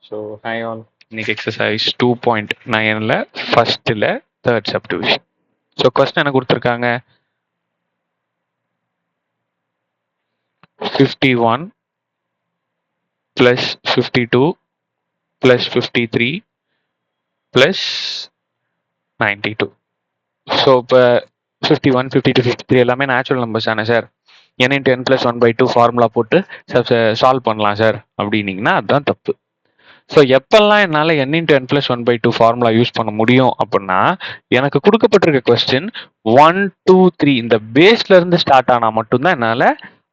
So hi all, இன்னைக்கு exercise 2.9ல ஃபர்ஸ்ட்ல third subdivision. So question என்ன கொடுத்துருக்காங்க, 51 + 52 + 53 + 92. ஸோ இப்போ 51, 52, 53 எல்லாமே நேச்சுரல் நம்பர்ஸ் தானே சார். n × n + 1/2 ஃபார்முலா போட்டு சால்வ் பண்ணலாம் சார் அப்படின்னீங்கன்னா அதுதான் தப்பு. ஸோ எப்பெல்லாம் என்னால் n × n + 1/2 ஃபார்முலா யூஸ் பண்ண முடியும் அப்படின்னா, எனக்கு கொடுக்கப்பட்டிருக்க கொஸ்டின் 1, 2, 3 இந்த பேஸ்ல இருந்து ஸ்டார்ட் ஆனால் மட்டும்தான் என்னால்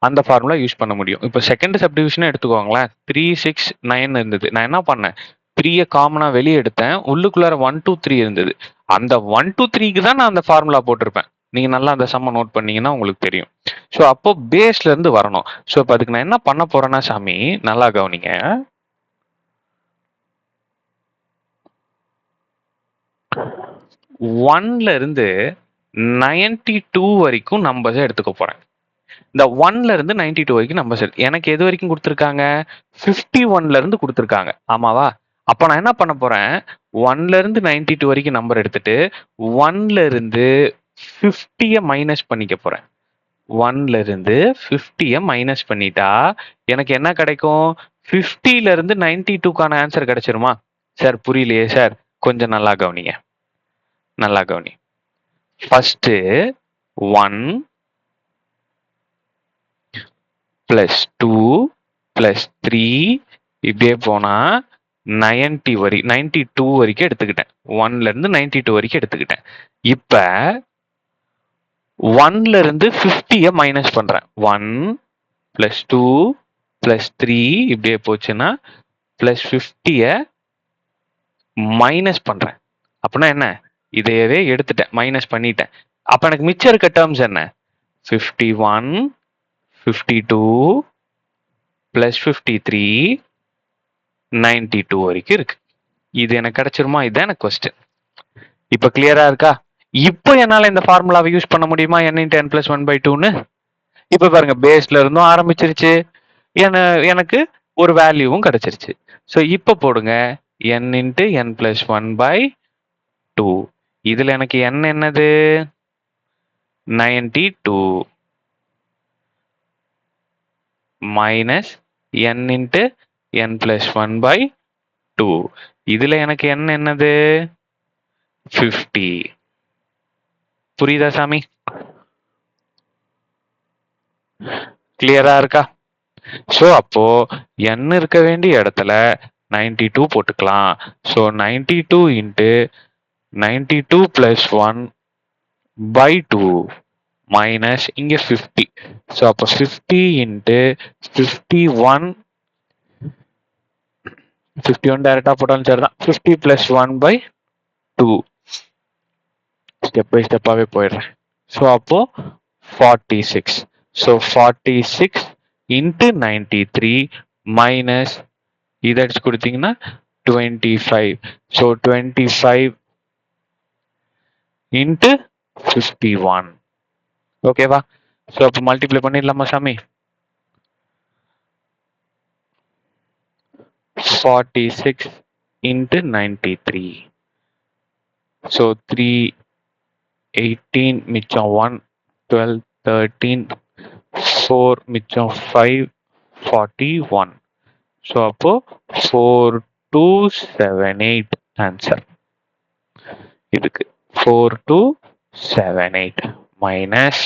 அந்த ஃபார்முலா யூஸ் பண்ண முடியும். இப்போ செகண்ட் சப்டிவிஷனே எடுத்துக்கோங்களேன், 3, 6, 9 இருந்தது. நான் என்ன பண்ணேன், 3யை காமனாக வெளியே எடுத்தேன், உள்ளுக்குள்ளார 1, 2, 3 இருந்தது. அந்த 1, 2, 3க்கு தான் நான் அந்த ஃபார்முலா போட்டிருப்பேன். நீங்க நல்லா அந்த சம்ம நோட் பண்ணீங்கன்னா உங்களுக்கு தெரியும். ஸோ அப்போ பேஸ்ல இருந்து வரணும். ஸோ இப்போ அதுக்கு நான் என்ன பண்ண போறேன்னா சாமி, நல்லா கவனிங்க. 1ல இருந்து 92 வரைக்கும் நம்பர்ஸ் எடுத்துக்க போறேன். இந்த 1ல இருந்து 92 வரைக்கும் நம்பர்ஸ் எனக்கு எது வரைக்கும் கொடுத்துருக்காங்க, 51ல இருந்து கொடுத்துருக்காங்க, ஆமாவா? அப்ப நான் என்ன பண்ண போறேன், 1ல இருந்து 92 வரைக்கும் நம்பர் எடுத்துட்டு 1ல இருந்து 50ய மைனஸ் பண்ணிக்க போறேன். 1ல இருந்து 50ய மைனஸ் பண்ணிட்டா எனக்கு என்ன கிடைக்கும், 50ல இருந்து 92க்கான ஆன்சர் கிடைச்சிருமா? சார் புரியலையே சார், கொஞ்சம் நல்லா கவனிங்க, நல்லா கவனி. ஃபர்ஸ்ட் 1 + 2 + 3 இப்படியே போனா 92 வரைக்கும் எடுத்துக்கிட்டேன். 1ல இருந்து 92 வரைக்கும் எடுத்துக்கிட்டேன். இப்ப 1ல இருந்து 50ய மைனஸ் பண்றேன். 1 + 2 + 3 இப்படியே போச்சுன்னா +50ய மைனஸ் பண்றேன். அப்படின்னா என்ன, இதையவே எடுத்துட்டேன், மைனஸ் பண்ணிட்டேன். அப்ப எனக்கு மிச்சம் இருக்க டேர்ம்ஸ் என்ன, 51, 52 + 53, 92 வரைக்கும் இருக்கு. இது எனக்கு கிடைச்சிருமா? இதுதான் எனக்கு கொஸ்டின். இப்ப கிளியரா இருக்கா? இப்போ என்னால இந்த ஃபார்முலாவை யூஸ் பண்ண முடியுமா, n × n + 1/2ன்னு? இப்ப பாருங்க, பேஸ்ல இருந்தும் ஆரம்பிச்சிருச்சு, எனக்கு ஒரு வேல்யூவும் கிடைச்சிருச்சு. ஸோ இப்ப போடுங்க n × n + 1/2. இதுல எனக்கு n என்னது, 92 மைனஸ் n × n + 1/2. இதுல எனக்கு n என்னது, 50. புரியுதா சாமி? கிளியரா இருக்கா? ஸோ அப்போ n இருக்க வேண்டிய இடத்துல 92 போட்டுக்கலாம். ஸோ 92 × 92 + 1/2 மைனஸ் இங்க 50. ஸோ அப்போ 50 × 51 டைரக்டா போட்டாலும் சரிதான். 50 + 1/2 ஸ்டெப் பை ஸ்டெப்பாவே போயிடுறேன். ஸோ அப்போ 46. ஸோ 46 × 93 மைனஸ் இதை அடிச்சு கொடுத்தீங்கன்னா 25. ஸோ 25 × 51. ஓகேவா? ஸோ அப்போ மல்டிப்ளை பண்ணிடலாமா சாமி? 46 × 93. ஸோ 3, 18 மிச்சம் 1, 12, 13, 4 மிச்சம் 5, 41. ஸோ அப்போ 4278 ஆன்சர் இதுக்கு. 4278 மைனஸ்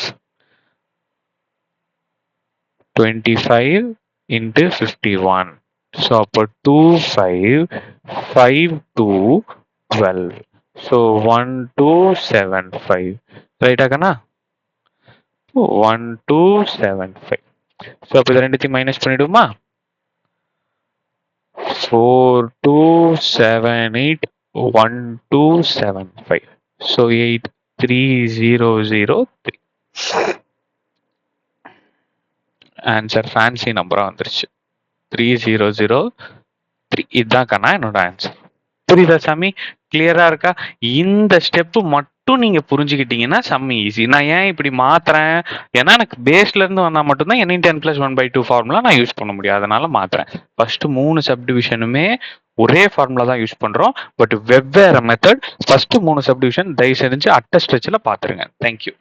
25 × 51. ஸோ அப்போ 2552 12. ஸோ 1275. ரைட்டா கண்ணா? 1275. ஸோ அப்போ இது ரெண்டுத்தையும் மைனஸ் பண்ணிடுமா? 4278 1275. ஸோ 83003. ஆன்சர் ஃபேன்சி நம்பரா வந்துருச்சு, 3003. இதுதான் கண்ணா என்னோட ஆன்சர். புரியுதா சாமி? கிளியரா இருக்கா? இந்த ஸ்டெப் மட்டும் நீங்க புரிஞ்சுக்கிட்டீங்கன்னா செம்ம ஈஸி. நான் ஏன் இப்படி மாத்துறேன், ஏன்னா எனக்கு பேஸ்ல இருந்து வந்தா மட்டும்தான் n × n + 1/2 ஃபார்முலா நான் யூஸ் பண்ண முடியும், அதனால மாத்துறேன். ஃபர்ஸ்ட் 3 சப்டிவிஷனுமே ஒரே ஃபார்முலா தான் யூஸ் பண்றோம். பட் வெவ்வேறு மெத்தட். ஃபர்ஸ்ட் 3 சப்டிவிஷன் தயவு செஞ்சு அட்ட ஸ்ட்ரெச்சில் பார்த்துருங்க. தேங்க்யூ.